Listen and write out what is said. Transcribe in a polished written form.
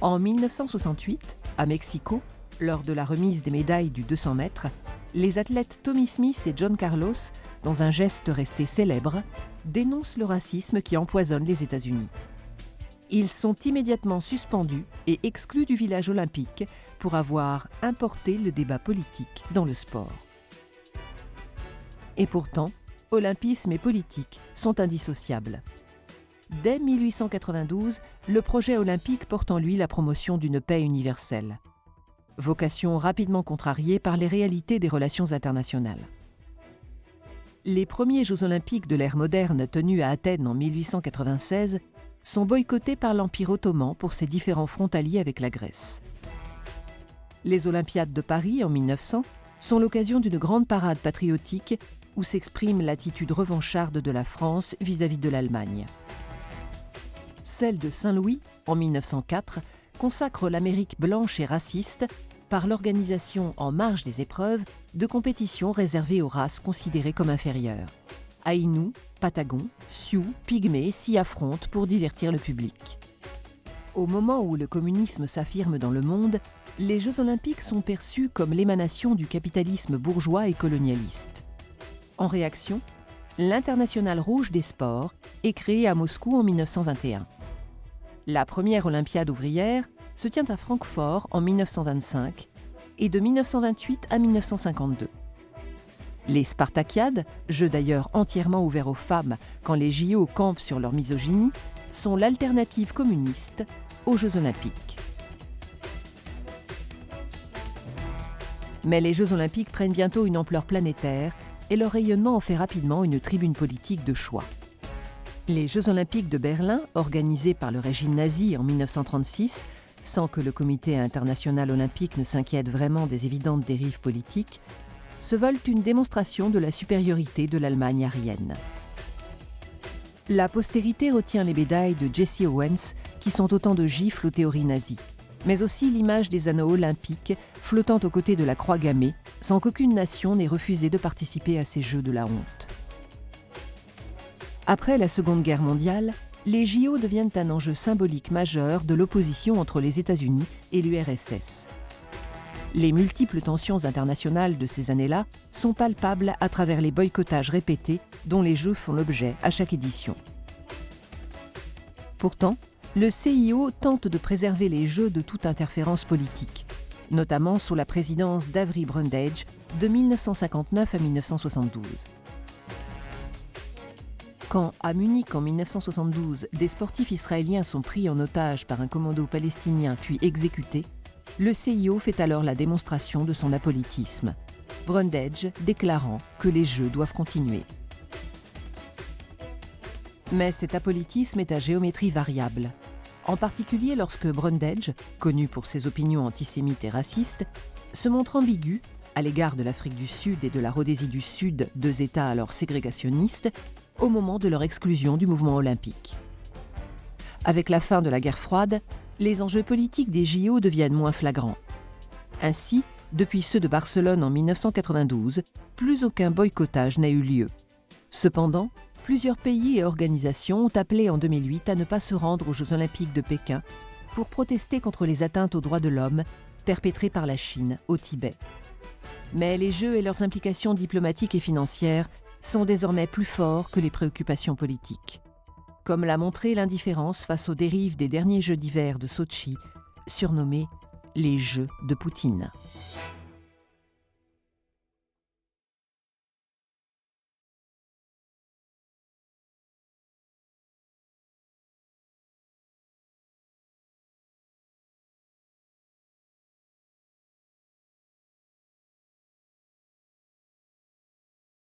En 1968, à Mexico, lors de la remise des médailles du 200 mètres, les athlètes Tommy Smith et John Carlos, dans un geste resté célèbre, dénoncent le racisme qui empoisonne les États-Unis. Ils sont immédiatement suspendus et exclus du village olympique pour avoir importé le débat politique dans le sport. Et pourtant, olympisme et politique sont indissociables. Dès 1892, le projet olympique porte en lui la promotion d'une paix universelle. Vocation rapidement contrariée par les réalités des relations internationales. Les premiers Jeux olympiques de l'ère moderne tenus à Athènes en 1896 sont boycottés par l'Empire ottoman pour ses différends frontaliers avec la Grèce. Les Olympiades de Paris en 1900 sont l'occasion d'une grande parade patriotique où s'exprime l'attitude revancharde de la France vis-à-vis de l'Allemagne. Celle de Saint-Louis, en 1904, consacre l'Amérique blanche et raciste par l'organisation en marge des épreuves de compétitions réservées aux races considérées comme inférieures. Aïnous, Patagons, Sioux, Pygmées s'y affrontent pour divertir le public. Au moment où le communisme s'affirme dans le monde, les Jeux olympiques sont perçus comme l'émanation du capitalisme bourgeois et colonialiste. En réaction, l'Internationale rouge des sports est créée à Moscou en 1921. La première Olympiade ouvrière se tient à Francfort en 1925 et de 1928 à 1952. Les Spartakiades, jeux d'ailleurs entièrement ouverts aux femmes quand les JO campent sur leur misogynie, sont l'alternative communiste aux Jeux olympiques. Mais les Jeux olympiques prennent bientôt une ampleur planétaire et leur rayonnement en fait rapidement une tribune politique de choix. Les Jeux olympiques de Berlin, organisés par le régime nazi en 1936, sans que le Comité international olympique ne s'inquiète vraiment des évidentes dérives politiques, se veulent une démonstration de la supériorité de l'Allemagne aryenne. La postérité retient les médailles de Jesse Owens, qui sont autant de gifles aux théories nazies, mais aussi l'image des anneaux olympiques flottant aux côtés de la croix gammée, sans qu'aucune nation n'ait refusé de participer à ces Jeux de la honte. Après la Seconde Guerre mondiale, les JO deviennent un enjeu symbolique majeur de l'opposition entre les États-Unis et l'URSS. Les multiples tensions internationales de ces années-là sont palpables à travers les boycottages répétés dont les Jeux font l'objet à chaque édition. Pourtant, le CIO tente de préserver les Jeux de toute interférence politique, notamment sous la présidence d'Avery Brundage de 1959 à 1972. Quand, à Munich en 1972, des sportifs israéliens sont pris en otage par un commando palestinien puis exécutés, le CIO fait alors la démonstration de son apolitisme, Brundage déclarant que les Jeux doivent continuer. Mais cet apolitisme est à géométrie variable, en particulier lorsque Brundage, connu pour ses opinions antisémites et racistes, se montre ambigu à l'égard de l'Afrique du Sud et de la Rhodésie du Sud, deux États alors ségrégationnistes, au moment de leur exclusion du mouvement olympique. Avec la fin de la guerre froide, les enjeux politiques des JO deviennent moins flagrants. Ainsi, depuis ceux de Barcelone en 1992, plus aucun boycottage n'a eu lieu. Cependant, plusieurs pays et organisations ont appelé en 2008 à ne pas se rendre aux Jeux olympiques de Pékin pour protester contre les atteintes aux droits de l'homme perpétrées par la Chine au Tibet. Mais les Jeux et leurs implications diplomatiques et financières sont désormais plus forts que les préoccupations politiques, comme l'a montré l'indifférence face aux dérives des derniers Jeux d'hiver de Sotchi, surnommés les Jeux de Poutine.